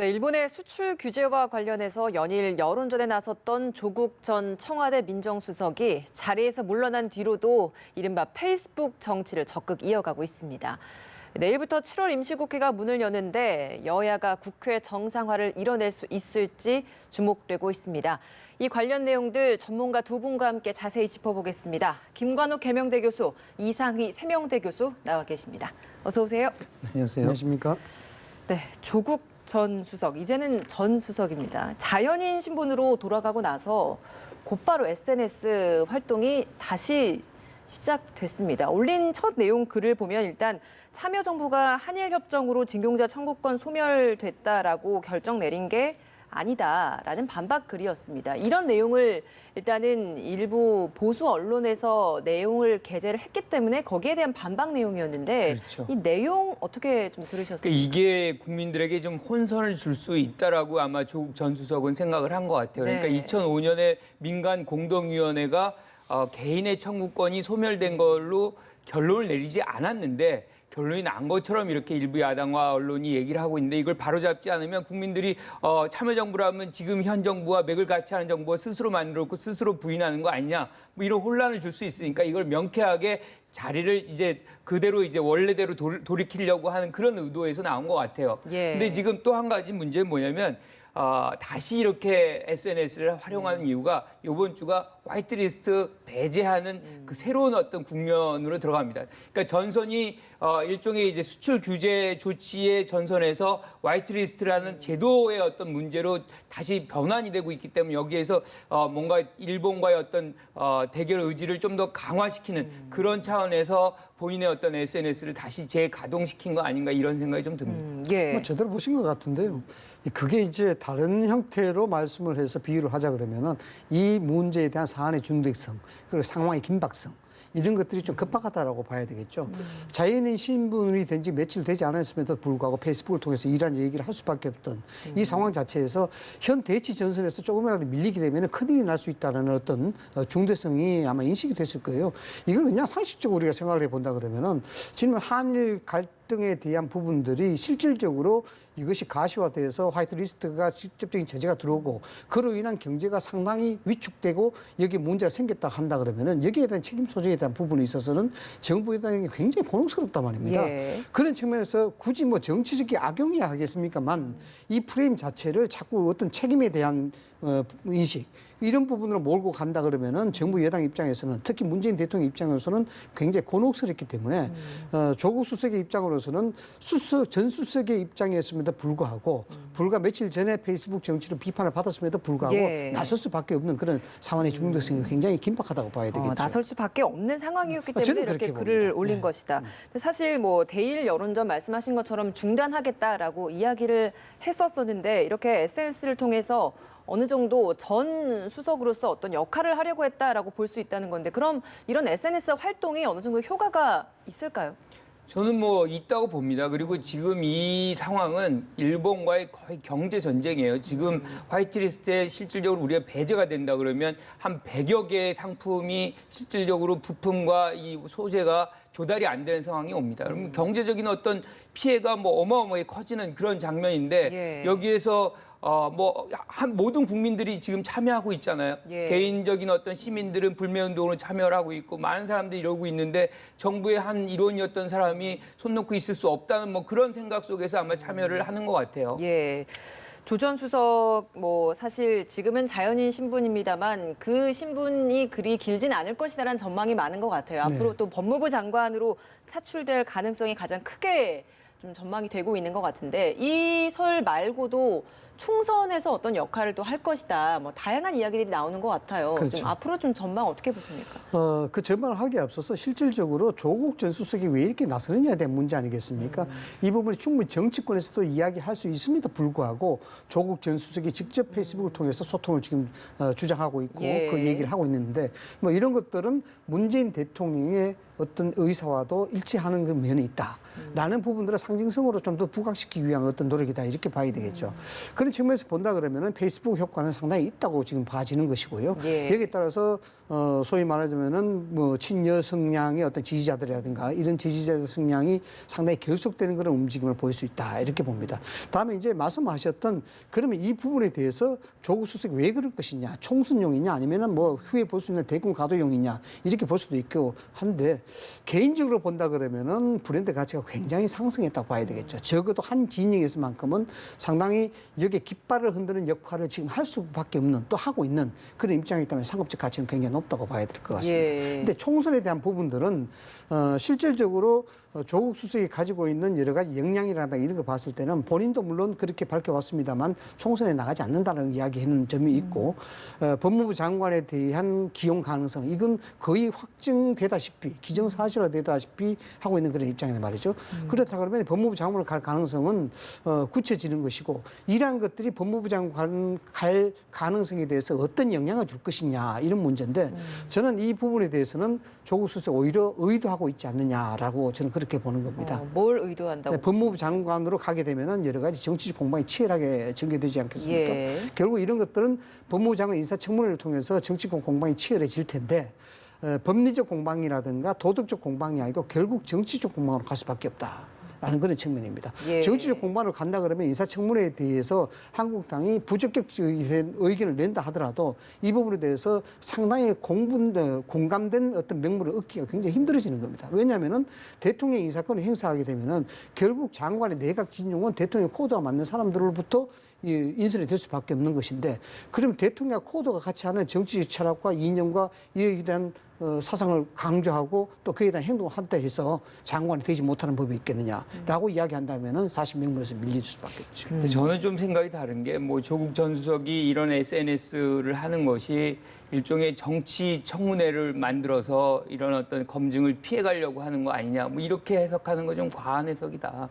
네, 일본의 수출 규제와 관련해서 연일 여론전에 나섰던 조국 전 청와대 민정수석이 자리에서 물러난 뒤로도 이른바 페이스북 정치를 적극 이어가고 있습니다. 내일부터 7월 임시국회가 문을 여는데 여야가 국회 정상화를 이뤄낼 수 있을지 주목되고 있습니다. 이 관련 내용들 전문가 두 분과 함께 자세히 짚어보겠습니다. 김관욱 계명대 교수, 이상희 세명대 교수 나와 계십니다. 어서 오세요. 안녕하세요. 안녕하십니까? 네, 조국 전 수석, 이제는 전 수석입니다. 자연인 신분으로 돌아가고 나서 곧바로 SNS 활동이 다시 시작됐습니다. 올린 첫 내용 글을 보면 일단 참여정부가 한일협정으로 징용자 청구권 소멸됐다라고 결정 내린 게 아니다라는 반박 글이었습니다. 이런 내용을 일단은 일부 보수 언론에서 내용을 게재를 했기 때문에 거기에 대한 반박 내용이었는데 그렇죠. 이 내용 어떻게 좀 들으셨습니까? 그러니까 이게 국민들에게 좀 혼선을 줄 수 있다라고 아마 조국 전 수석은 생각을 한 것 같아요. 그러니까 네. 2005년에 민간 공동위원회가 개인의 청구권이 소멸된 걸로 결론을 내리지 않았는데 결론이 난 것처럼 이렇게 일부 야당과 언론이 얘기를 하고 있는데 이걸 바로잡지 않으면 국민들이 참여정부라면 지금 현 정부와 맥을 같이 하는 정부가 스스로 만들었고 스스로 부인하는 거 아니냐 뭐 이런 혼란을 줄 수 있으니까 이걸 명쾌하게 자리를 이제 그대로 이제 원래대로 돌이키려고 하는 그런 의도에서 나온 것 같아요. 예. 근데 지금 또 한 가지 문제는 뭐냐면 다시 이렇게 SNS를 활용하는 이유가 이번 주가 화이트리스트 배제하는 그 새로운 어떤 국면으로 들어갑니다. 그러니까 전선이 일종의 이제 수출 규제 조치의 전선에서 화이트리스트라는 제도의 어떤 문제로 다시 변환이 되고 있기 때문에 여기에서 뭔가 일본과의 어떤 대결 의지를 좀 더 강화시키는 그런 차원에서 본인의 어떤 SNS를 다시 재가동시킨 거 아닌가 이런 생각이 좀 듭니다. 예. 뭐 제대로 보신 것 같은데요. 그게 이제 다른 형태로 말씀을 해서 비유를 하자 그러면은 이 문제에 대한 사안의 중대성 그리고 상황의 긴박성 이런 것들이 좀 급박하다라고 봐야 되겠죠. 자연인 신분이 된 지 며칠 되지 않았음에도 불구하고 페이스북을 통해서 이런 얘기를 할 수밖에 없던 이 상황 자체에서 현 대치 전선에서 조금이라도 밀리게 되면 큰일이 날 수 있다는 어떤 중대성이 아마 인식이 됐을 거예요. 이걸 그냥 상식적으로 우리가 생각을 해본다 그러면은 지금 한일 갈등에 대한 부분들이 실질적으로 이것이 가시화돼서 화이트리스트가 직접적인 제재가 들어오고 그로 인한 경제가 상당히 위축되고 여기에 문제가 생겼다 한다 그러면은 여기에 대한 책임 소재에 대한 부분에 있어서는 정부에 대한 게 굉장히 곤혹스럽단 말입니다. 예. 그런 측면에서 굳이 뭐 정치적인 악용이야 하겠습니까만 이 프레임 자체를 자꾸 어떤 책임에 대한 인식 이런 부분으로 몰고 간다 그러면은 정부 여당 입장에서는 특히 문재인 대통령 입장에서는 굉장히 곤혹스럽기 때문에 조국 수석의 입장으로서는 전 수석의 입장이었음에도 불구하고 불과 며칠 전에 페이스북 정치로 비판을 받았음에도 불구하고 예. 나설 수밖에 없는 그런 상황의 중대성이 굉장히 긴박하다고 봐야 되겠죠. 나설 수밖에 없는 상황이었기 때문에 저는 이렇게 그렇게 글을 봅니다. 올린 네. 것이다. 근데 사실 뭐 대일 여론전 말씀하신 것처럼 중단하겠다라고 이야기를 했었었는데 이렇게 SNS를 통해서 어느 정도 전 수석으로서 어떤 역할을 하려고 했다라고 볼 수 있다는 건데 그럼 이런 SNS 활동이 어느 정도 효과가 있을까요? 저는 뭐 있다고 봅니다. 그리고 지금 이 상황은 일본과의 거의 경제 전쟁이에요. 지금 화이트리스트에 실질적으로 우리가 배제가 된다 그러면 한 100여 개의 상품이 실질적으로 부품과 이 소재가 조달이 안 되는 상황이 옵니다. 그러면 경제적인 어떤 피해가 뭐 어마어마하게 커지는 그런 장면인데 예. 여기에서 모든 국민들이 지금 참여하고 있잖아요. 예. 개인적인 어떤 시민들은 불매운동으로 참여를 하고 있고 많은 사람들이 이러고 있는데 정부의 한 일원이었던 사람이 손 놓고 있을 수 없다는 뭐 그런 생각 속에서 아마 참여를 하는 것 같아요. 예. 조 전 수석 뭐 사실 지금은 자연인 신분입니다만 그 신분이 그리 길진 않을 것이다라는 전망이 많은 것 같아요. 네. 앞으로 또 법무부 장관으로 차출될 가능성이 가장 크게 좀 전망이 되고 있는 것 같은데 이 설 말고도 총선에서 어떤 역할을 또 할 것이다. 뭐 다양한 이야기들이 나오는 것 같아요. 그렇죠. 좀 앞으로 좀 전망 어떻게 보십니까? 그 전망을 하기에 앞서서 실질적으로 조국 전 수석이 왜 이렇게 나서느냐에 대한 문제 아니겠습니까? 이 부분이 충분히 정치권에서도 이야기할 수 있음에도 불구하고 조국 전 수석이 직접 페이스북을 통해서 소통을 지금 주장하고 있고 예. 그 얘기를 하고 있는데 뭐 이런 것들은 문재인 대통령의 어떤 의사와도 일치하는 그 면이 있다라는 부분들을 상징성으로 좀 더 부각시키기 위한 어떤 노력이다 이렇게 봐야 되겠죠. 그런 그런 측면에서 본다 그러면은 페이스북 효과는 상당히 있다고 지금 봐지는 것이고요. 예. 여기에 따라서 소위 말하자면은 뭐 친여 성향의 어떤 지지자들이라든가 이런 지지자들 성향이 상당히 결속되는 그런 움직임을 보일 수 있다 이렇게 봅니다. 다음에 이제 말씀하셨던 그러면 이 부분에 대해서 조국 수석이 왜 그럴 것이냐, 총선용이냐 아니면은 뭐 후에 볼 수 있는 대권 가도용이냐 이렇게 볼 수도 있고 한데 개인적으로 본다 그러면은 브랜드 가치가 굉장히 상승했다고 봐야 되겠죠. 적어도 한 진영에서만큼은 상당히 여기에 깃발을 흔드는 역할을 지금 할 수밖에 없는 또 하고 있는 그런 입장이기 때문에 상업적 가치는 굉장히 높다고 봐야 될 것 같습니다. 예. 근데 총선에 대한 부분들은 실질적으로 조국 수석이 가지고 있는 여러 가지 역량이라든가 이런 거 봤을 때는 본인도 물론 그렇게 밝혀왔습니다만 총선에 나가지 않는다는 이야기하는 점이 있고 법무부 장관에 대한 기용 가능성 이건 거의 확정되다시피 기정사실화되다시피 하고 있는 그런 입장이란 말이죠. 그렇다 그러면 법무부 장관을 갈 가능성은 굳혀지는 것이고 이러한 것들이 법무부 장관 갈 가능성에 대해서 어떤 영향을 줄 것이냐 이런 문제인데 저는 이 부분에 대해서는 조국 수석 오히려 의도하고 있지 않느냐라고 저는 그렇게 보는 겁니다. 뭘 의도한다고? 네, 법무부 장관으로 가게 되면은 여러 가지 정치적 공방이 치열하게 전개되지 않겠습니까? 예. 결국 이런 것들은 법무부 장관 인사청문회를 통해서 정치적 공방이 치열해질 텐데 법리적 공방이라든가 도덕적 공방이 아니고 결국 정치적 공방으로 갈 수밖에 없다. 라는 그런 측면입니다. 예. 정치적 공방으로 간다 그러면 인사청문회에 대해서 한국당이 부적격적인 의견을 낸다 하더라도 이 부분에 대해서 상당히 공감된 어떤 명분을 얻기가 굉장히 힘들어지는 겁니다. 왜냐하면은 대통령 인사권을 행사하게 되면은 결국 장관의 내각 진용은 대통령 코드와 맞는 사람들로부터 인선이 될 수밖에 없는 것인데 그럼 대통령 코드가 같이 하는 정치적 철학과 이념과 이에 대한 사상을 강조하고 또 그에 대한 행동을 한다 해서 장관이 되지 못하는 법이 있겠느냐라고 이야기한다면은 사실 명분에서 밀릴 수밖에 없죠. 근데 저는 좀 생각이 다른 게 뭐 조국 전 수석이 이런 SNS를 하는 것이 일종의 정치 청문회를 만들어서 이런 어떤 검증을 피해가려고 하는 거 아니냐 뭐 이렇게 해석하는 거 좀 과한 해석이다.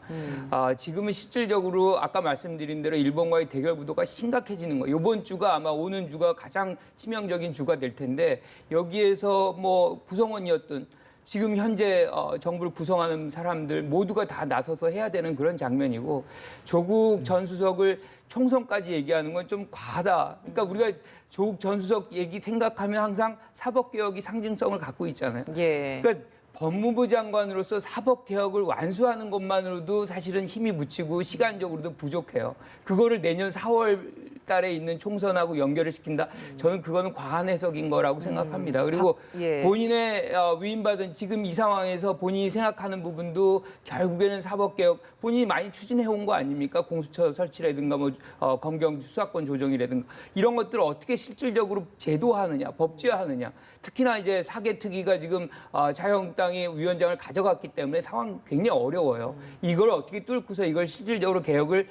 지금은 실질적으로 아까 말씀드린 대로 일본과의 대결 구도가 심각해지는 거. 이번 주가 아마 오는 주가 가장 치명적인 주가 될 텐데 여기에서 뭐 구성원이었던 지금 현재 정부를 구성하는 사람들 모두가 다 나서서 해야 되는 그런 장면이고 조국 전 수석을 총선까지 얘기하는 건 좀 과하다. 그러니까 우리가 조국 전 수석 얘기 생각하면 항상 사법개혁이 상징성을 갖고 있잖아요. 예. 그러니까 법무부 장관으로서 사법개혁을 완수하는 것만으로도 사실은 힘이 묻히고 시간적으로도 부족해요. 그거를 내년 4월 달에 있는 총선하고 연결을 시킨다. 저는 그거는 과한 해석인 거라고 생각합니다. 그리고 예. 본인의 위임받은 지금 이 상황에서 본인이 생각하는 부분도 결국에는 사법개혁 본인이 많이 추진해 온 거 아닙니까? 공수처 설치라든가 뭐 검경 수사권 조정이라든가 이런 것들을 어떻게 실질적으로 제도화하느냐, 법제화하느냐. 특히나 이제 사개특위가 지금 자유한국당이 위원장을 가져갔기 때문에 상황 굉장히 어려워요. 이걸 어떻게 뚫고서 이걸 실질적으로 개혁을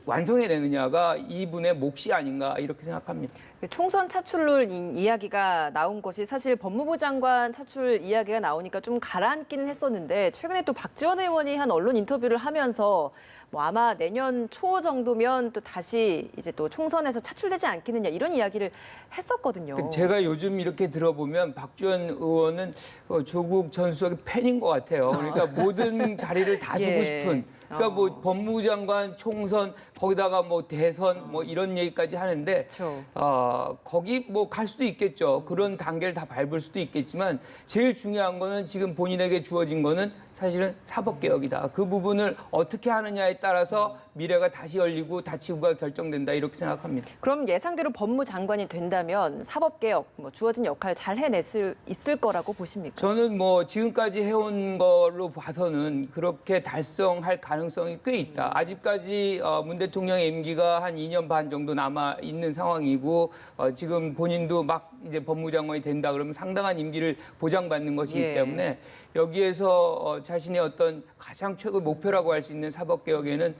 완성해내느냐가 이분의 몫이 아닌가 이렇게 생각합니다. 총선 차출룰 이야기가 나온 것이 사실 법무부 장관 차출 이야기가 나오니까 좀 가라앉기는 했었는데 최근에 또 박지원 의원이 한 언론 인터뷰를 하면서 뭐 아마 내년 초 정도면 또 다시 이제 또 총선에서 차출되지 않겠느냐 이런 이야기를 했었거든요. 제가 요즘 이렇게 들어보면 박지원 의원은 조국 전 수석의 팬인 것 같아요. 그러니까 모든 자리를 다 주고 예. 싶은. 그러니까 뭐 법무부 장관, 총선, 거기다가 뭐 대선 뭐 이런 얘기까지 하는데 그렇죠. 거기 뭐 갈 수도 있겠죠. 그런 단계를 다 밟을 수도 있겠지만 제일 중요한 거는 지금 본인에게 주어진 거는 사실은 사법개혁이다. 그 부분을 어떻게 하느냐에 따라서 미래가 다시 열리고 닫히고가 결정된다 이렇게 생각합니다. 그럼 예상대로 법무장관이 된다면 사법개혁, 뭐 주어진 역할 잘 해낼 수 있을 거라고 보십니까? 저는 뭐 지금까지 해온 걸로 봐서는 그렇게 달성할 가능성이 꽤 있다. 아직까지 문 대통령의 임기가 한 2년 반 정도 남아 있는 상황이고 지금 본인도 막 이제 법무장관이 된다 그러면 상당한 임기를 보장받는 것이기 예. 때문에 여기에서 자신의 어떤 가장 최고 목표라고 할 수 있는 사법개혁에는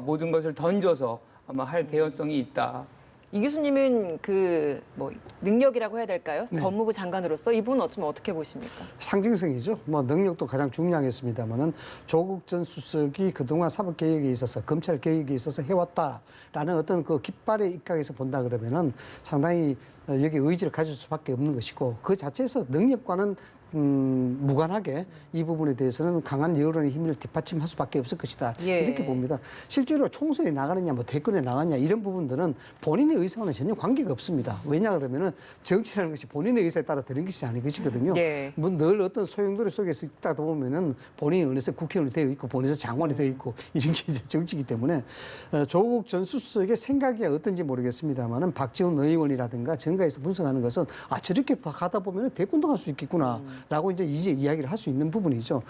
모든 것을 던져서 아마 할 개연성이 있다. 이 교수님은 그 뭐 능력이라고 해야 될까요? 네. 법무부 장관으로서 이 부분 어떻게 보십니까? 상징성이죠. 뭐 능력도 가장 중요하겠습니다만은 조국 전 수석이 그동안 사법개혁에 있어서 검찰개혁에 있어서 해왔다라는 어떤 그 깃발의 입각에서 본다 그러면은 상당히 여기 의지를 가질 수밖에 없는 것이고 그 자체에서 능력과는 무관하게 이 부분에 대해서는 강한 여론의 힘을 뒷받침할 수밖에 없을 것이다. 예. 이렇게 봅니다. 실제로 총선에 나가느냐, 뭐 대권에 나가느냐 이런 부분들은 본인의 의사와는 전혀 관계가 없습니다. 왜냐 그러면은 정치라는 것이 본인의 의사에 따라 되는 것이 아닌 것이거든요. 예. 뭐 늘 어떤 소용돌이 속에서 있다 보면은 본인이 어느새 국회의원이 되어 있고 본인에서 장관이 되어 있고 이런 게 이제 정치이기 때문에 조국 전 수석의 생각이 어떤지 모르겠습니다만은 박지원 의원이라든가 정가에서 분석하는 것은 저렇게 가다 보면은 대권도 갈 수 있겠구나라고 이제 이야기를 할 수 있는 부분이죠.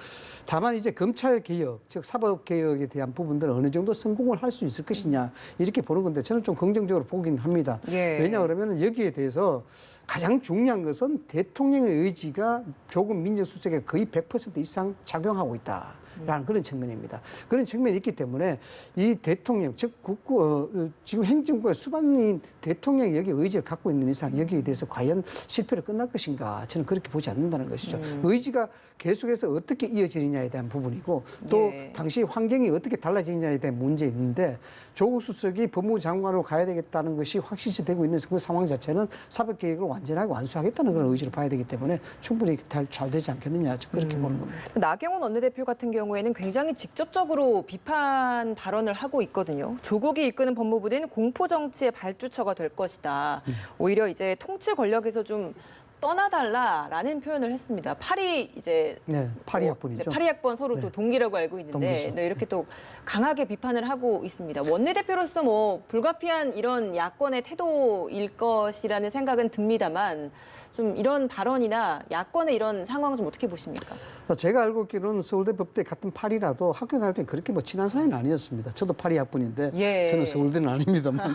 다만 이제 검찰 개혁, 즉 사법 개혁에 대한 부분들은 어느 정도 성공을 할 수 있을 것이냐 이렇게 보는 건데 저는 좀 긍정적으로 보긴 합니다. 예. 왜냐 그러면은 여기에 대해서 가장 중요한 것은 대통령의 의지가 조국 민정수석에 거의 100% 이상 작용하고 있다라는 그런 측면입니다. 그런 측면이 있기 때문에 이 대통령, 즉 지금 행정부의 수반인 대통령이 여기 의지를 갖고 있는 이상 여기에 대해서 과연 실패로 끝날 것인가 저는 그렇게 보지 않는다는 것이죠. 의지가 계속해서 어떻게 이어지느냐에 대한 부분이고 또 예. 당시 환경이 어떻게 달라지느냐에 대한 문제 있는데 조국 수석이 법무부 장관으로 가야 되겠다는 것이 확실시되고 있는 그 상황 자체는 사법개혁을 완전하게 완수하겠다는 그런 의지를 봐야 되기 때문에 충분히 잘 되지 않겠느냐 그렇게 보는 겁니다. 나경원 원내대표 같은 경우에는 굉장히 직접적으로 비판 발언을 하고 있거든요. 조국이 이끄는 법무부는 공포 정치의 발주처가 될 것이다. 오히려 이제 통치 권력에서 좀 떠나달라라는 표현을 했습니다. 파리 이제 네, 파리 학번이죠. 파리 학번 서로 네. 또 동기라고 알고 있는데 동기죠. 네, 이렇게 또 강하게 비판을 하고 있습니다. 원내대표로서 뭐 불가피한 이런 야권의 태도일 것이라는 생각은 듭니다만 좀 이런 발언이나 야권의 이런 상황은 좀 어떻게 보십니까? 제가 알고 있기로는 서울대 법대 같은 파리라도 학교 다닐 때 그렇게 뭐 친한 사이는 아니었습니다. 저도 파리 학번인데 예. 저는 서울대는 아닙니다만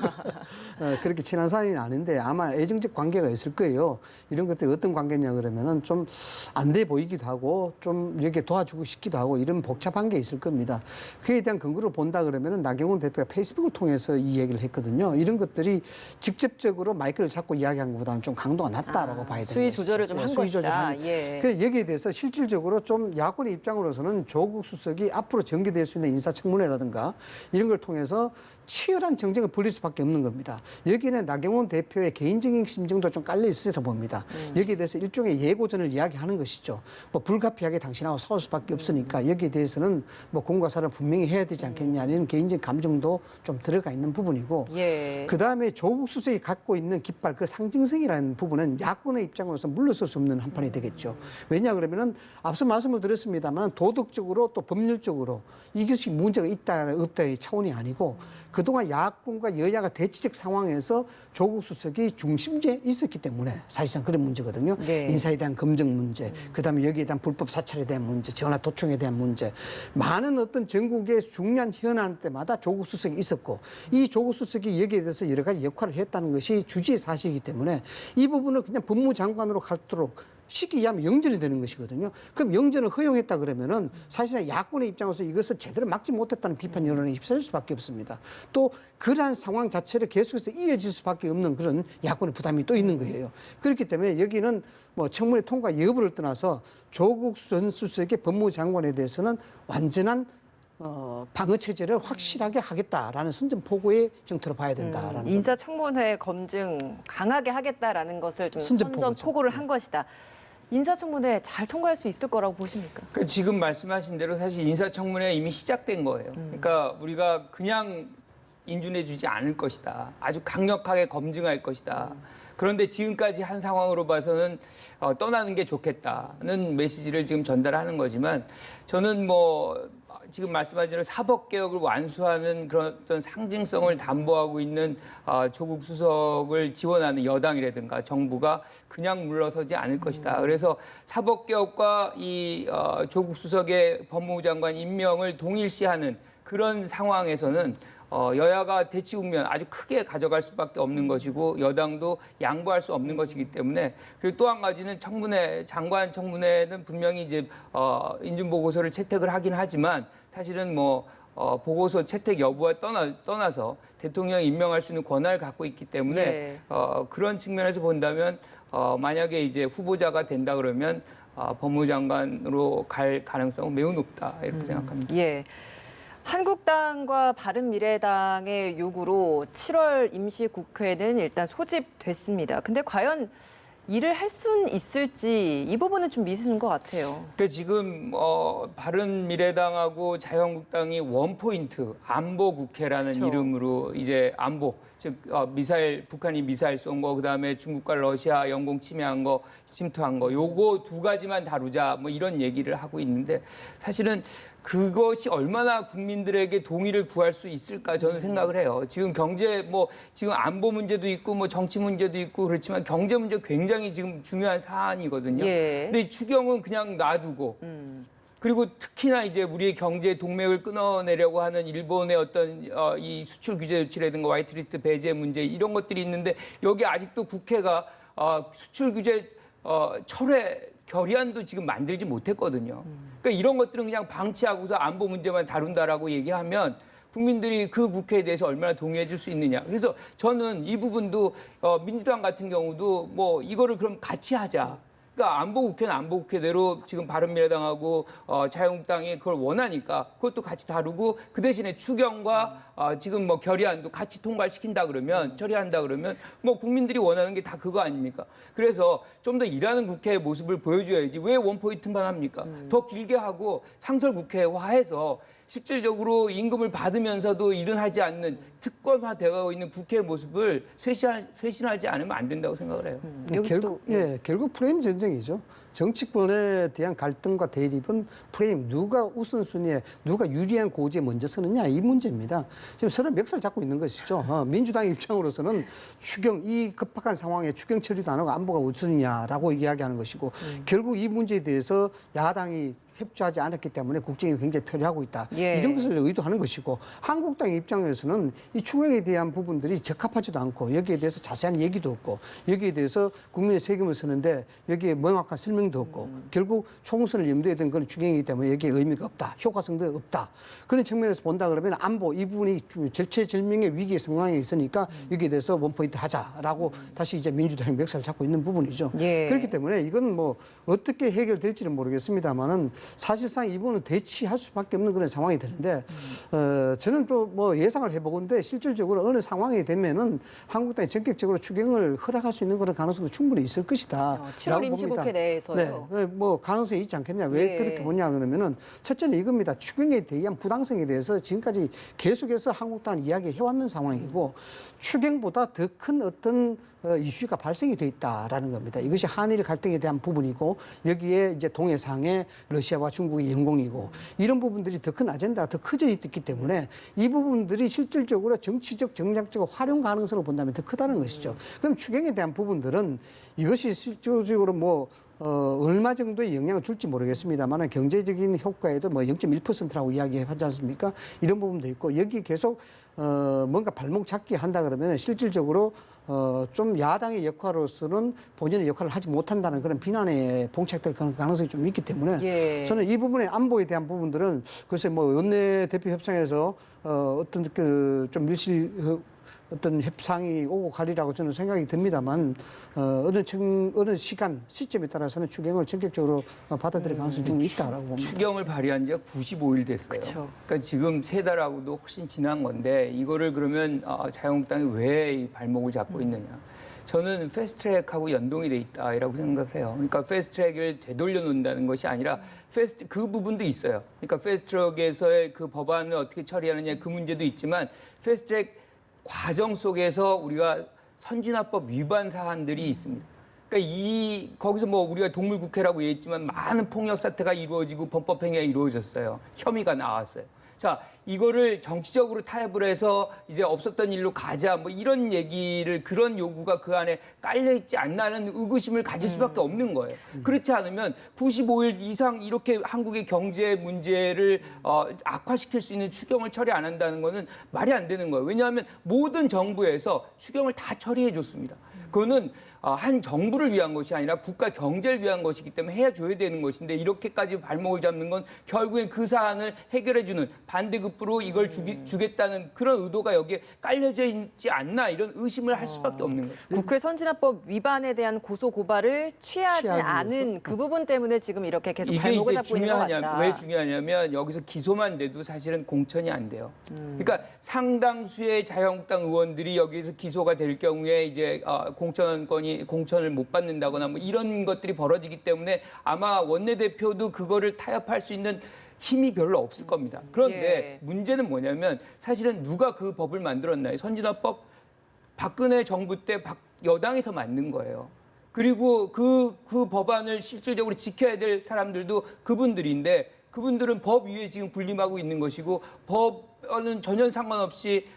그렇게 친한 사이는 아닌데 아마 애정적 관계가 있을 거예요. 이런 것들이 어떤 관계냐 그러면은 좀 안 돼 보이기도 하고 좀 여기에 도와주고 싶기도 하고 이런 복잡한 게 있을 겁니다. 그에 대한 근거로 본다 그러면은 나경원 대표가 페이스북을 통해서 이 얘기를 했거든요. 이런 것들이 직접적으로 마이크를 잡고 이야기한 것보다는 좀 강도가 낮다라고 봐야 됩니다. 수위 조절을 좀 한 수위 것이다. 조절한. 예. 그래서 여기에 대해서 실질적으로 좀 야권의 입장으로서는 조국 수석이 앞으로 전개될 수 있는 인사청문회라든가 이런 걸 통해서 치열한 정쟁을 벌일 수밖에 없는 겁니다. 여기는 나경원 대표의 개인적인 심정도 좀 깔려 있으리라 봅니다. 여기에 대해서 일종의 예고전을 이야기하는 것이죠. 뭐 불가피하게 당신하고 싸울 수밖에 없으니까 여기에 대해서는 뭐 공과 사를 분명히 해야 되지 않겠냐 이런 개인적 감정도 좀 들어가 있는 부분이고 예. 그다음에 조국 수석이 갖고 있는 깃발 그 상징성이라는 부분은 야권의 입장으로서 물러설 수 없는 한판이 되겠죠. 왜냐 그러면은 앞서 말씀을 드렸습니다만 도덕적으로 또 법률적으로 이것이 문제가 있다 없다의 차원이 아니고 그동안 야권과 여야가 대치적 상황에서 조국 수석이 중심지에 있었기 때문에 사실상 그런 문제거든요. 네. 인사에 대한 검증 문제, 그다음에 여기에 대한 불법 사찰에 대한 문제, 전화 도청에 대한 문제, 많은 어떤 전국의 중요한 현안 때마다 조국 수석이 있었고 이 조국 수석이 여기에 대해서 여러 가지 역할을 했다는 것이 주지의 사실이기 때문에 이 부분을 그냥 법무장관으로 가도록 쉽게 얘기하면 영전이 되는 것이거든요. 그럼 영전을 허용했다 그러면은 사실상 야권의 입장에서 이것을 제대로 막지 못했다는 비판 여론에 휩쓸릴 수밖에 없습니다. 또 그러한 상황 자체를 계속해서 이어질 수밖에 없는 그런 야권의 부담이 또 있는 거예요. 그렇기 때문에 여기는 뭐 청문회 통과 여부를 떠나서 조국 전 수석의 법무장관에 대해서는 완전한 방어 체제를 확실하게 하겠다라는 선전포고의 형태로 봐야 된다라는 인사청문회 검증 강하게 하겠다라는 것을 좀 선전포고죠. 선전포고를 한 것이다. 인사청문회 잘 통과할 수 있을 거라고 보십니까? 그러니까 지금 말씀하신 대로 사실 인사청문회 이미 시작된 거예요. 그러니까 우리가 그냥 인준해주지 않을 것이다. 아주 강력하게 검증할 것이다. 그런데 지금까지 한 상황으로 봐서는 떠나는 게 좋겠다는 메시지를 지금 전달하는 거지만 저는 뭐 지금 말씀하신 대로 사법개혁을 완수하는 그런 어떤 상징성을 담보하고 있는 조국 수석을 지원하는 여당이라든가 정부가 그냥 물러서지 않을 것이다. 그래서 사법개혁과 이 조국 수석의 법무부 장관 임명을 동일시하는 그런 상황에서는 여야가 대치 국면 아주 크게 가져갈 수밖에 없는 것이고 여당도 양보할 수 없는 것이기 때문에 그리고 또 한 가지는 청문회 장관 청문회는 분명히 이제 인준 보고서를 채택을 하긴 하지만 사실은 뭐 보고서 채택 여부와 떠나서 대통령이 임명할 수 있는 권한을 갖고 있기 때문에 네. 그런 측면에서 본다면 만약에 이제 후보자가 된다 그러면 법무장관으로 갈 가능성은 매우 높다 이렇게 생각합니다. 예. 한국당과 바른미래당의 요구로 7월 임시국회는 일단 소집됐습니다. 근데 과연 일을 할 수는 있을지 이 부분은 좀 미스인 것 같아요. 그러니까 지금 바른미래당하고 자유한국당이 원포인트 안보국회라는 그쵸. 이름으로 이제 안보, 즉 미사일 북한이 미사일 쏜 거, 그다음에 중국과 러시아 영공 침해한 거, 침투한 거, 요거 두 가지만 다루자 뭐 이런 얘기를 하고 있는데 사실은 그것이 얼마나 국민들에게 동의를 구할 수 있을까 저는 생각을 해요. 지금 경제 지금 안보 문제도 있고 뭐 정치 문제도 있고 그렇지만 경제 문제 굉장히 지금 중요한 사안이거든요. 예. 근데 이 추경은 그냥 놔두고 그리고 특히나 이제 우리의 경제 동맥을 끊어내려고 하는 일본의 어떤 이 수출 규제 조치라든가 화이트리스트 배제 문제 이런 것들이 있는데 여기 아직도 국회가 수출 규제 철회 결의안도 지금 만들지 못했거든요. 그러니까 이런 것들은 그냥 방치하고서 안보 문제만 다룬다라고 얘기하면 국민들이 그 국회에 대해서 얼마나 동의해 줄 수 있느냐. 그래서 저는 이 부분도 민주당 같은 경우도 뭐 이거를 그럼 같이 하자. 그러니까 안보국회는 안보국회대로 지금 바른미래당하고 자유한국당이 그걸 원하니까 그것도 같이 다루고 그 대신에 추경과 지금 뭐 결의안도 같이 통과를 시킨다 그러면 처리한다 그러면 뭐 국민들이 원하는 게 다 그거 아닙니까? 그래서 좀 더 일하는 국회의 모습을 보여줘야지 왜 원포인트만 합니까? 더 길게 하고 상설국회화해서 실질적으로 임금을 받으면서도 일은 하지 않는 특권화되어 있는 국회의 모습을 쇄신하지 않으면 안 된다고 생각을 해요. 결국 프레임 전쟁이죠. 정치권에 대한 갈등과 대립은 프레임, 누가 우선순위에 누가 유리한 고지에 먼저 서느냐 이 문제입니다. 지금 서로 멱살 잡고 있는 것이죠. 민주당 입장으로서는 이 급박한 상황에 추경 처리도 안 하고 안보가 우선이냐라고 이야기하는 것이고 결국 이 문제에 대해서 야당이 협조하지 않았기 때문에 국정이 굉장히 표류하고 있다. 예. 이런 것을 의도하는 것이고 한국당 입장에서는 이 추경에 대한 부분들이 적합하지도 않고 여기에 대해서 자세한 얘기도 없고 여기에 대해서 국민의 책임을 서는데 여기에 명확한 설명도 없고 결국 총선을 염두에 둔 그런 추경이기 때문에 여기에 의미가 없다. 효과성도 없다. 그런 측면에서 본다 그러면 안보 이 부분이 절체절명의 위기 상황에 있으니까 여기에 대해서 원포인트 하자라고 다시 이제 민주당이 멱살 잡고 있는 부분이죠. 예. 그렇기 때문에 이건 뭐 어떻게 해결될지는 모르겠습니다만은 사실상 이 부분은 대치할 수밖에 없는 그런 상황이 되는데 저는 또 뭐 예상을 해보건데 실질적으로 어느 상황이 되면은 한국당이 전격적으로 추경을 허락할 수 있는 그런 가능성도 충분히 있을 것이다. 7월 임시국회 내에서요. 네, 뭐 가능성이 있지 않겠냐. 왜 예. 그렇게 보냐 그러면은 첫째는 이겁니다. 추경에 대한 부당성에 대해서 지금까지 계속해서 한국당은 이야기해왔는 상황이고 추경보다 더 큰 어떤 이슈가 발생이 돼 있다라는 겁니다. 이것이 한일 갈등에 대한 부분이고 여기에 이제 동해상의 러시아와 중국의 영공이고 이런 부분들이 더 큰 아젠다가 더 커져 있기 때문에 이 부분들이 실질적으로 정치적 정략적 활용 가능성을 본다면 더 크다는 것이죠. 그럼 추경에 대한 부분들은 이것이 실질적으로 얼마 정도의 영향을 줄지 모르겠습니다만 경제적인 효과에도 0.1%라고 이야기하지 않습니까? 이런 부분도 있고 여기 계속 뭔가 발목 잡기 한다 그러면 실질적으로 좀 야당의 역할로서는 본인의 역할을 하지 못한다는 그런 비난에 봉착될 가능성이 좀 있기 때문에 예. 저는 이 부분의 안보에 대한 부분들은 글쎄 원내대표 협상에서 어떤 좀 어떤 협상이 오고 가리라고 저는 생각이 듭니다만 어느 시점에 따라서는 추경을 전격적으로 받아들일 가능성이 좀 있다라고 봅니다. 추경을 발의한 지가 95일 됐어요. 그쵸. 그러니까 지금 3달하고도 훨씬 지난 건데 이거를 그러면 자유한국당이 왜 이 발목을 잡고 있느냐. 저는 패스트트랙하고 연동이 돼 있다라고 생각을 해요. 그러니까 패스트트랙을 되돌려 놓는다는 것이 아니라 그 부분도 있어요. 그러니까 패스트트랙에서의 그 법안을 어떻게 처리하느냐 그 문제도 있지만 패스트트랙 과정 속에서 우리가 선진화법 위반 사안들이 있습니다. 그러니까 거기서 우리가 동물국회라고 얘기했지만 많은 폭력 사태가 이루어지고 범법행위가 이루어졌어요. 혐의가 나왔어요. 자, 이거를 정치적으로 타협을 해서 이제 없었던 일로 가자 이런 얘기를 그런 요구가 그 안에 깔려 있지 않나는 의구심을 가질 수밖에 없는 거예요. 그렇지 않으면 95일 이상 이렇게 한국의 경제 문제를 악화시킬 수 있는 추경을 처리 안 한다는 거는 말이 안 되는 거예요. 왜냐하면 모든 정부에서 추경을 다 처리해 줬습니다. 그거는 한 정부를 위한 것이 아니라 국가 경제를 위한 것이기 때문에 해줘야 되는 것인데 이렇게까지 발목을 잡는 건 결국엔 그 사안을 해결해주는 반대급 문제국부로 이걸 주겠다는 그런 의도가 여기에 깔려져 있지 않나 이런 의심을 할 수밖에 없는 거죠. 국회 선진화법 위반에 대한 고소 고발을 취하지 취하기 않은 위해서? 그 부분 때문에 지금 이렇게 계속 이게 발목을 이제 잡고 있는 것 같다. 왜 중요하냐면 여기서 기소만 돼도 사실은 공천이 안 돼요. 그러니까 상당수의 자유한국당 의원들이 여기서 기소가 될 경우에 이제 공천을 못 받는다거나 뭐 이런 것들이 벌어지기 때문에 아마 원내대표도 그거를 타협할 수 있는 힘이 별로 없을 겁니다. 그런데 문제는 뭐냐면 사실은 누가 그 법을 만들었나요? 선진화법 박근혜 정부 때 여당에서 만든 거예요. 그리고 그 법안을 실질적으로 지켜야 될 사람들도 그분들인데 그분들은 법 위에 지금 군림하고 있는 것이고 법은 전혀 상관없이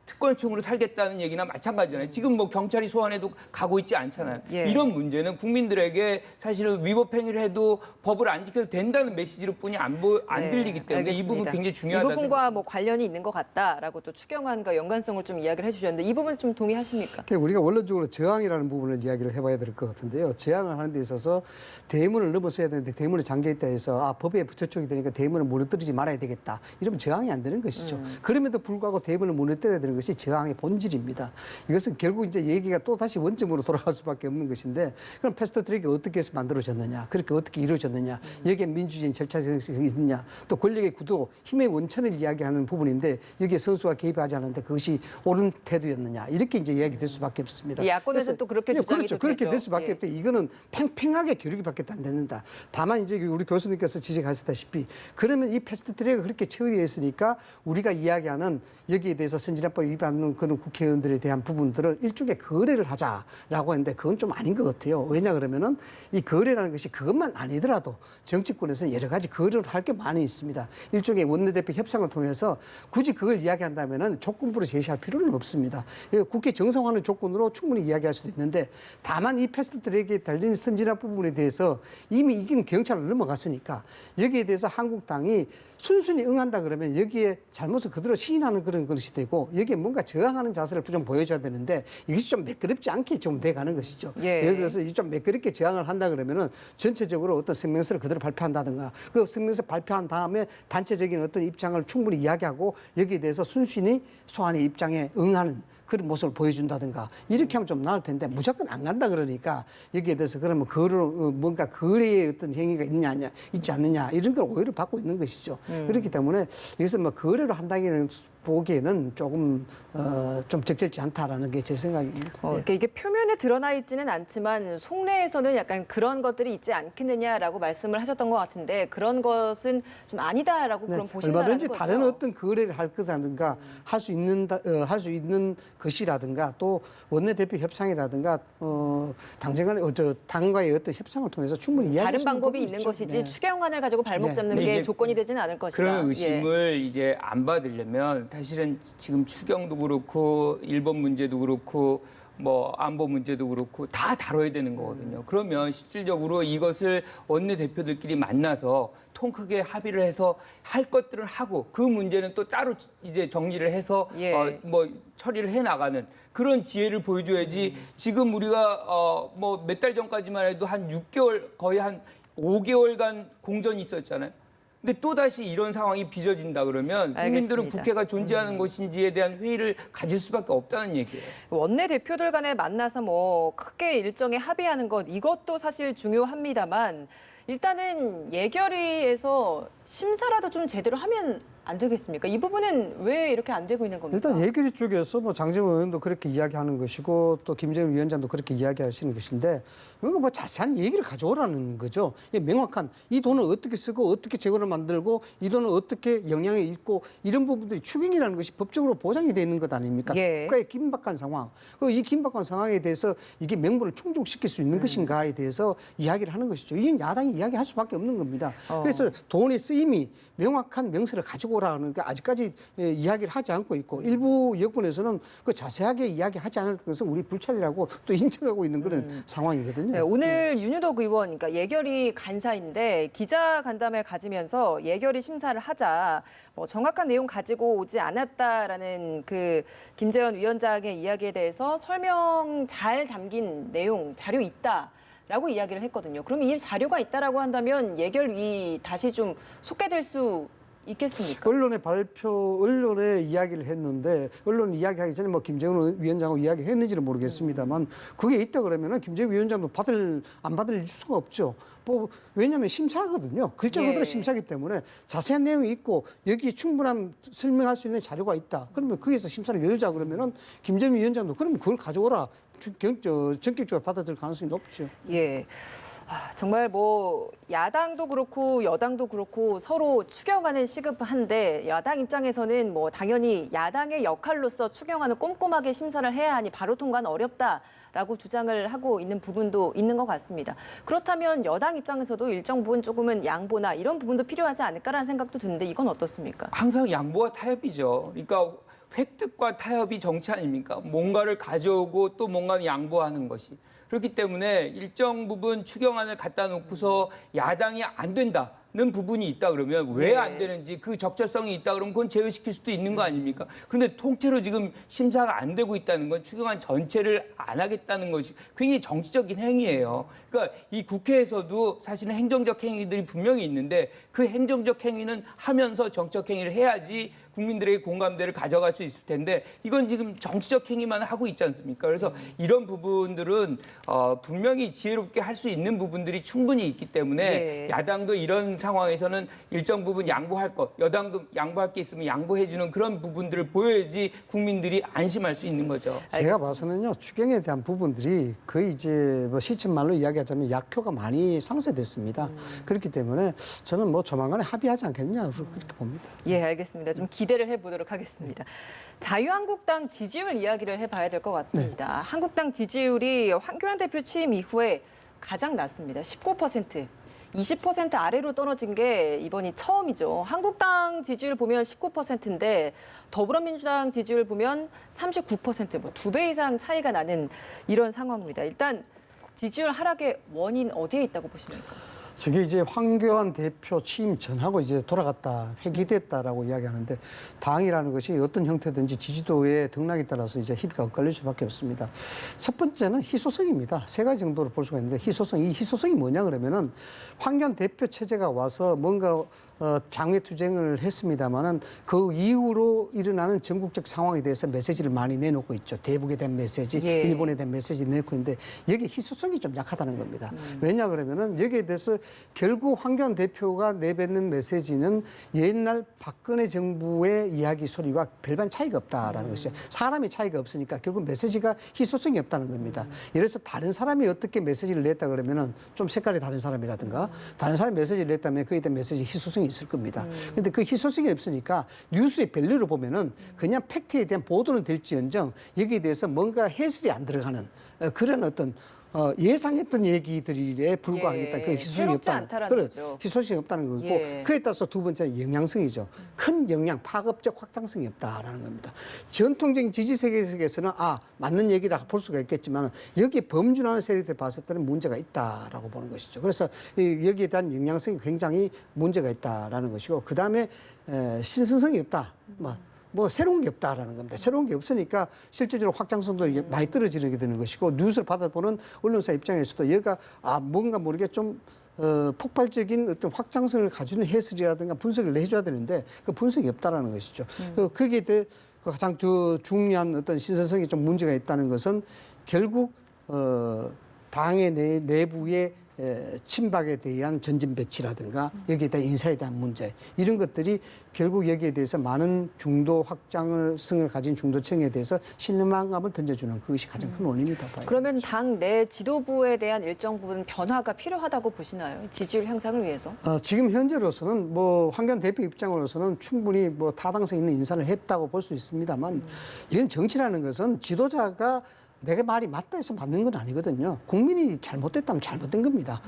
특권층으로 살겠다는 얘기나 마찬가지잖아요. 지금 뭐 경찰이 소환해도 가고 있지 않잖아요. 이런 문제는 국민들에게 사실은 위법 행위를 해도 법을 안 지켜도 된다는 메시지로 뿐이 안 들리기 때문에 이 부분 굉장히 중요하다. 이 부분과 뭐 관련이 있는 것 같다라고 또 추경안과 연관성을 좀 이야기를 해주셨는데 이 부분 좀 동의하십니까? 우리가 원론적으로 저항이라는 부분을 이야기를 해봐야 될 것 같은데요. 저항을 하는 데 있어서 대문을 넘어서야 되는데 대문에 잠겨있다 해서 법에 저촉이 되니까 대문을 무너뜨리지 말아야 되겠다. 이러면 저항이 안 되는 것이죠. 그럼에도 불구하고 대문을 무너뜨려야 되는 것이 저항의 본질입니다. 이것은 결국 이제 얘기가 또 다시 원점으로 돌아갈 수밖에 없는 것인데 그럼 패스트트랙이 어떻게 해서 만들어졌느냐, 그렇게 어떻게 이루어졌느냐, 여기에 민주주의인 절차가 있느냐, 또 권력의 구도, 힘의 원천을 이야기하는 부분인데 여기에 선수가 개입하지 않았는데 그것이 옳은 태도였느냐 이렇게 이제 이야기될 수밖에 없습니다. 야권에서는 또 그렇게 주장이 그렇죠. 그렇게 되죠. 될 수밖에 없다. 이거는 팽팽하게 교류밖에 안 된다. 다만 이제 우리 교수님께서 지적하셨다시피 그러면 이 패스트트랙을 그렇게 처리했으니까 우리가 이야기하는 여기에 대해서 선진화법 위반하는 그런 국회의원들에 대한 부분들을 일종의 거래를 하자라고 했는데 그건 좀 아닌 것 같아요. 왜냐 그러면은 이 거래라는 것이 그것만 아니더라도 정치권에서 여러 가지 거래를 할 게 많이 있습니다. 일종의 원내대표 협상을 통해서 굳이 그걸 이야기한다면은 조건부로 제시할 필요는 없습니다. 국회 정상화하는 조건으로 충분히 이야기할 수도 있는데 다만 이 패스트트랙에 달린 선진화 부분에 대해서 이미 이긴 경찰을 넘어갔으니까 여기에 대해서 한국당이 순순히 응한다 그러면 여기에 잘못을 그대로 시인하는 그런 것이 되고 여기에 뭔가 저항하는 자세를 좀 보여줘야 되는데 이것이 좀 매끄럽지 않게 좀 돼가는 것이죠. 예를 들어서 좀 매끄럽게 저항을 한다 그러면은 전체적으로 어떤 성명서를 그대로 발표한다든가 그 성명서 발표한 다음에 단체적인 어떤 입장을 충분히 이야기하고 여기에 대해서 순순히 소환의 입장에 응하는 그런 모습을 보여준다든가 이렇게 하면 좀 나을 텐데 무조건 안 간다 그러니까 여기에 대해서 그러면 뭔가 거래의 어떤 행위가 있냐 있지 않느냐 이런 걸 오해를 받고 있는 것이죠. 그렇기 때문에 여기서 뭐 거래를 한다기는 보기에는 조금 좀 적절치 않다라는 게 제 생각입니다. 그러니까 이게 표면에 드러나 있지는 않지만 속내에서는 약간 그런 것들이 있지 않겠느냐라고 말씀을 하셨던 것 같은데 그런 것은 좀 아니다라고 그럼 보신다는 얼마든지 거죠? 다른 어떤 거래를 할 것이라든가 할 수 있는 것이라든가 또 원내대표 협상이라든가 당과의 어떤 협상을 통해서 충분히 이야기할 다른 수 있는 방법이 부분이 있는 있죠. 것이지 추경안을 가지고 발목 잡는 근데 게 이제 조건이 되지는 않을 것이다. 그런 의심을 이제 안 받으려면 사실은 지금 추경도 그렇고 일본 문제도 그렇고 뭐 안보 문제도 그렇고 다 다뤄야 되는 거거든요. 그러면 실질적으로 이것을 원내대표들끼리 만나서 통 크게 합의를 해서 할 것들을 하고 그 문제는 또 따로 이제 정리를 해서 뭐 처리를 해 나가는 그런 지혜를 보여줘야지 지금 우리가 뭐 몇 달 전까지만 해도 한 6개월 거의 한 5개월간 공전이 있었잖아요. 근데 또다시 이런 상황이 빚어진다 그러면 국민들은 알겠습니다. 국회가 존재하는 것인지에 대한 회의를 가질 수밖에 없다는 얘기예요. 원내대표들 간에 만나서 뭐 크게 일정에 합의하는 것 이것도 사실 중요합니다만 일단은 예결위에서 심사라도 좀 제대로 하면 안 되겠습니까? 이 부분은 왜 이렇게 안 되고 있는 겁니까? 일단 예결위 쪽에서 뭐 장재원 의원도 그렇게 이야기하는 것이고 또 김재원 위원장도 그렇게 이야기하시는 것인데 이거 뭐 자세한 얘기를 가져오라는 거죠. 명확한 이 돈을 어떻게 쓰고 어떻게 재원을 만들고 이 돈을 어떻게 영향이 있고 이런 부분들이 추경이라는 것이 법적으로 보장이 되어 있는 것 아닙니까? 국가의 긴박한 상황. 이 긴박한 상황에 대해서 이게 명분을 충족시킬 수 있는 것인가에 대해서 이야기를 하는 것이죠. 이건 야당이 이야기할 수밖에 없는 겁니다. 그래서 돈의 쓰임이 명확한 명세를 가지고 오라는 게 아직까지 이야기를 하지 않고 있고 일부 여권에서는 그 자세하게 이야기하지 않을 것은 우리 불찰이라고 또 인정하고 있는 그런 상황이거든요. 네, 오늘 윤유덕 의원, 그러니까 예결위 간사인데 기자 간담회 가지면서 예결위 심사를 하자 뭐 정확한 내용 가지고 오지 않았다라는 그 김재원 위원장의 이야기에 대해서 설명 잘 담긴 내용 자료 있다. 라고 이야기를 했거든요. 그러면 이 자료가 있다라고 한다면 예결위 다시 좀 속개될 수 있겠습니까? 언론의 발표, 언론의 이야기를 했는데 언론 이야기하기 전에 뭐 김정은 위원장하고 이야기했는지는 모르겠습니다만 그게 있다 그러면은 김정은 위원장도 안 받을 수가 없죠. 뭐 왜냐하면 심사거든요. 글자 그대로 예. 심사기 때문에 자세한 내용이 있고 여기 충분한 설명할 수 있는 자료가 있다. 그러면 거기서 심사를 열자 그러면은 김정은 위원장도 그러면 그걸 가져오라. 전격적으로 받아들일 가능성이 높죠. 예. 정말 뭐 야당도 그렇고 여당도 그렇고 서로 추경안을 시급한데 야당 입장에서는 뭐 당연히 야당의 역할로서 추경안을 꼼꼼하게 심사를 해야 하니 바로 통과는 어렵다라고 주장을 하고 있는 부분도 있는 것 같습니다. 그렇다면 여당 입장에서도 일정 부분 조금은 양보나 이런 부분도 필요하지 않을까라는 생각도 드는데 이건 어떻습니까? 항상 양보와 타협이죠. 그러니까 획득과 타협이 정치 아닙니까? 뭔가를 가져오고 또 뭔가는 양보하는 것이. 그렇기 때문에 일정 부분 추경안을 갖다 놓고서 야당이 안 된다는 부분이 있다 그러면 왜 안 되는지 그 적절성이 있다 그러면 그건 제외시킬 수도 있는 거 아닙니까? 그런데 통째로 지금 심사가 안 되고 있다는 건 추경안 전체를 안 하겠다는 것이 굉장히 정치적인 행위예요. 그러니까 이 국회에서도 사실은 행정적 행위들이 분명히 있는데 그 행정적 행위는 하면서 정치적 행위를 해야지 국민들에게 공감대를 가져갈 수 있을 텐데 이건 지금 정치적 행위만 하고 있지 않습니까? 그래서 이런 부분들은 분명히 지혜롭게 할 수 있는 부분들이 충분히 있기 때문에 야당도 이런 상황에서는 일정 부분 양보할 것, 여당도 양보할 게 있으면 양보해주는 그런 부분들을 보여야지 국민들이 안심할 수 있는 거죠. 제가 봐서는요 추경에 대한 부분들이 거의 이제 뭐 시청 말로 이야기하자면 약효가 많이 상쇄됐습니다. 그렇기 때문에 저는 뭐 조만간에 합의하지 않겠냐 그렇게 봅니다. 예, 알겠습니다. 좀 기대를 해보도록 하겠습니다. 자유한국당 지지율 이야기를 해봐야 될 것 같습니다. 한국당 지지율이 황교안 대표 취임 이후에 가장 낮습니다. 19%. 20% 아래로 떨어진 게 이번이 처음이죠. 한국당 지지율 보면 19%인데 더불어민주당 지지율 보면 39%, 뭐 2배 이상 차이가 나는 이런 상황입니다. 일단 지지율 하락의 원인 어디에 있다고 보십니까? 저게 이제 황교안 대표 취임 전하고 이제 돌아갔다, 회귀됐다라고 이야기하는데 당이라는 것이 어떤 형태든지 지지도의 등락에 따라서 이제 희비가 엇갈릴 수밖에 없습니다. 첫 번째는 희소성입니다. 세 가지 정도로 볼 수가 있는데 이 희소성이 뭐냐 그러면은 황교안 대표 체제가 와서 뭔가 장외 투쟁을 했습니다만은 그 이후로 일어나는 전국적 상황에 대해서 메시지를 많이 내놓고 있죠. 대북에 대한 메시지, 예. 일본에 대한 메시지 내놓고 있는데 여기 희소성이 좀 약하다는 겁니다. 왜냐 그러면은 여기에 대해서 결국 황교안 대표가 내뱉는 메시지는 옛날 박근혜 정부의 이야기 소리와 별반 차이가 없다라는 것이죠. 사람이 차이가 없으니까 결국 메시지가 희소성이 없다는 겁니다. 예를 들어서 다른 사람이 어떻게 메시지를 냈다 그러면은 좀 색깔이 다른 사람이라든가 다른 사람이 메시지를 냈다면 그에 대한 메시지 희소성이 있을 겁니다. 그런데 그 희소성이 없으니까 뉴스의 밸류로 보면은 그냥 팩트에 대한 보도는 될지언정 여기에 대해서 뭔가 해설이 안 들어가는 그런 어떤 예상했던 얘기들에 불과하겠다. 그 희소성이 새롭지 없다는 않다라는 거죠. 희소성이 없다는 거고 예. 그에 따라서 두 번째는 영향성이죠. 큰 영향, 파급적 확장성이 없다라는 겁니다. 전통적인 지지 세계에서는 맞는 얘기라 볼 수가 있겠지만 여기에 범준하는 세력들 봤을 때는 문제가 있다라고 보는 것이죠. 그래서 여기에 대한 영향성이 굉장히 문제가 있다라는 것이고 그 다음에 신선성이 없다. 뭐 새로운 게 없다라는 겁니다. 새로운 게 없으니까 실질적으로 확장성도 많이 떨어지게 되는 것이고 뉴스를 받아보는 언론사 입장에서도 얘가 뭔가 모르게 좀 폭발적인 어떤 확장성을 가지는 해설이라든가 분석을 해줘야 되는데 그 분석이 없다라는 것이죠. 거기에 대해 가장 중요한 어떤 신선성이 좀 문제가 있다는 것은 결국 당의 내부의 친박에 대한 전진 배치라든가 여기에 대한 인사에 대한 문제 이런 것들이 결국 여기에 대해서 많은 중도 확장성을 가진 중도층에 대해서 신뢰감을 던져주는 그것이 가장 큰 원인이다 봐요. 그러면 당 내 지도부에 대한 일정 부분 변화가 필요하다고 보시나요? 지지율 향상을 위해서? 지금 현재로서는 뭐 황교안 대표 입장으로서는 충분히 뭐 타당성 있는 인사를 했다고 볼 수 있습니다만 이건 정치라는 것은 지도자가 내가 말이 맞다 해서 맞는 건 아니거든요. 국민이 잘못됐다면 잘못된 겁니다.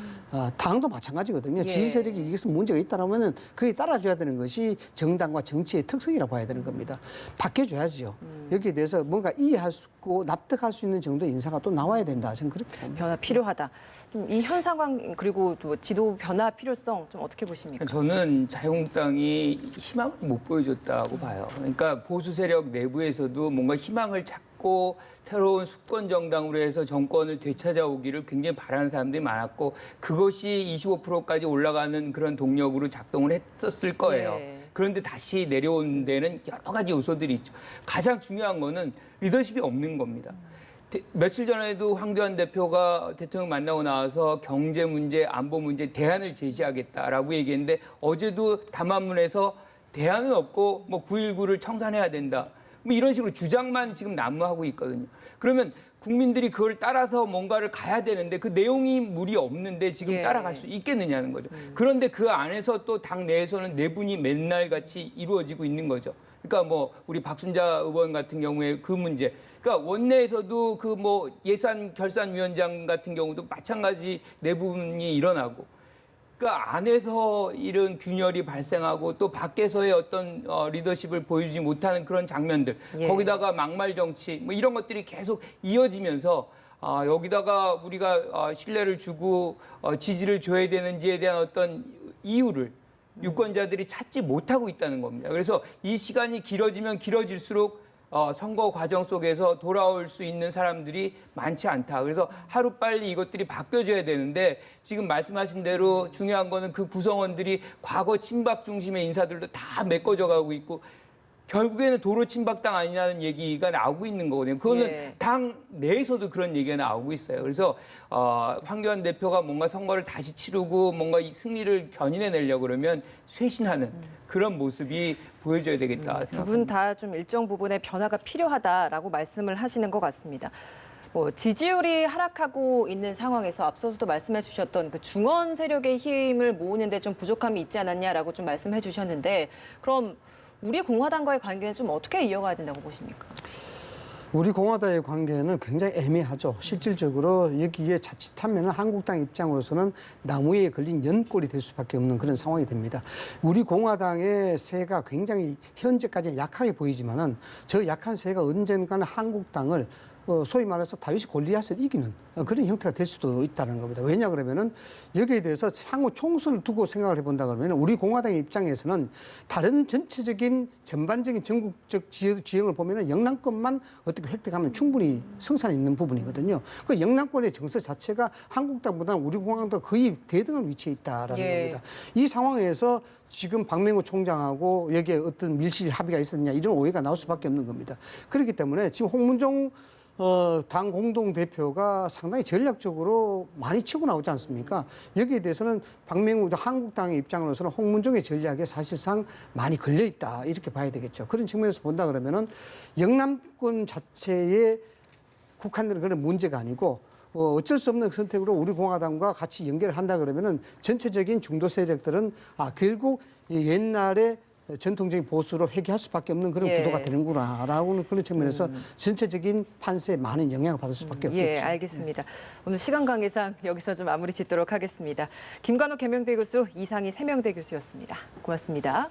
당도 마찬가지거든요. 예. 지지 세력이 이것은 문제가 있다라면 그에 따라줘야 되는 것이 정당과 정치의 특성이라고 봐야 되는 겁니다. 바뀌어줘야죠. 여기에 대해서 뭔가 이해할 수 있고 납득할 수 있는 정도의 인사가 또 나와야 된다. 저는 그렇게 봅니다. 변화 필요하다. 좀 이 현 상황 그리고 또 지도 변화 필요성 좀 어떻게 보십니까? 저는 자유한국당이 희망을 못 보여줬다고 봐요. 그러니까 보수 세력 내부에서도 뭔가 희망을 찾고 새로운 수권 정당으로 해서 정권을 되찾아오기를 굉장히 바라는 사람들이 많았고 그것이 25%까지 올라가는 그런 동력으로 작동을 했었을 거예요. 예. 그런데 다시 내려온 데는 여러 가지 요소들이 있죠. 가장 중요한 거는 리더십이 없는 겁니다. 며칠 전에도 황교안 대표가 대통령 만나고 나와서 경제 문제, 안보 문제 대안을 제시하겠다라고 얘기했는데 어제도 담화문에서 대안은 없고 뭐 9.19를 청산해야 된다. 뭐 이런 식으로 주장만 지금 난무하고 있거든요. 그러면 국민들이 그걸 따라서 뭔가를 가야 되는데 그 내용이 무리 없는데 지금 예. 따라갈 수 있겠느냐는 거죠. 그런데 그 안에서 또 당 내에서는 내분이 맨날 같이 이루어지고 있는 거죠. 그러니까 뭐 우리 박순자 의원 같은 경우에 그 문제. 그러니까 원내에서도 그 뭐 예산 결산위원장 같은 경우도 마찬가지 내분이 일어나고. 그러니까 안에서 이런 균열이 발생하고 또 밖에서의 어떤 리더십을 보여주지 못하는 그런 장면들, 예. 거기다가 막말 정치, 뭐 이런 것들이 계속 이어지면서 여기다가 우리가 신뢰를 주고 지지를 줘야 되는지에 대한 어떤 이유를 유권자들이 찾지 못하고 있다는 겁니다. 그래서 이 시간이 길어지면 길어질수록 선거 과정 속에서 돌아올 수 있는 사람들이 많지 않다. 그래서 하루빨리 이것들이 바뀌어져야 되는데 지금 말씀하신 대로 중요한 거는 그 구성원들이 과거 친박 중심의 인사들도 다 메꿔져 가고 있고 결국에는 도로 친박당 아니냐는 얘기가 나오고 있는 거거든요. 그거는 예. 당 내에서도 그런 얘기가 나오고 있어요. 그래서 황교안 대표가 뭔가 선거를 다시 치르고 뭔가 이 승리를 견인해내려고 그러면 쇄신하는 그런 모습이 보여줘야 되겠다. 두 분 다 좀 일정 부분의 변화가 필요하다라고 말씀을 하시는 것 같습니다. 지지율이 하락하고 있는 상황에서 앞서서도 말씀해 주셨던 그 중원 세력의 힘을 모으는데 좀 부족함이 있지 않았냐라고 좀 말씀해 주셨는데 그럼 우리 공화당과의 관계는 좀 어떻게 이어가야 된다고 보십니까? 우리 공화당의 관계는 굉장히 애매하죠. 실질적으로 여기에 자칫하면 한국당 입장으로서는 나무에 걸린 연골이 될 수밖에 없는 그런 상황이 됩니다. 우리 공화당의 세가 굉장히 현재까지 약하게 보이지만은 저 약한 세가 언젠가는 한국당을 소위 말해서 다윗이 골리앗을 이기는 그런 형태가 될 수도 있다는 겁니다. 왜냐 그러면은 여기에 대해서 향후 총선을 두고 생각을 해본다 그러면 우리 공화당의 입장에서는 다른 전체적인 전반적인 전국적 지형을 보면은 영남권만 어떻게 획득하면 충분히 성산이 있는 부분이거든요. 그 영남권의 정서 자체가 한국당보다는 우리 공화당도 거의 대등한 위치에 있다라는 예. 겁니다. 이 상황에서 지금 박맹우 총장하고 여기에 어떤 밀실 합의가 있었느냐 이런 오해가 나올 수밖에 없는 겁니다. 그렇기 때문에 지금 홍문종 당 공동대표가 상당히 전략적으로 많이 치고 나오지 않습니까? 여기에 대해서는 박맹우 한국당의 입장으로서는 홍문종의 전략에 사실상 많이 걸려있다 이렇게 봐야 되겠죠. 그런 측면에서 본다 그러면은 영남권 자체에 국한되는 그런 문제가 아니고 어쩔 수 없는 선택으로 우리 공화당과 같이 연결을 한다 그러면은 전체적인 중도 세력들은 결국 옛날에 전통적인 보수로 회귀할 수밖에 없는 그런 예. 구도가 되는구나라고는 그런 측면에서 전체적인 판세에 많은 영향을 받을 수밖에 없겠죠. 예, 알겠습니다. 오늘 시간 관계상 여기서 좀 마무리 짓도록 하겠습니다. 김관우 개명대 교수, 이상희 세명대 교수였습니다. 고맙습니다.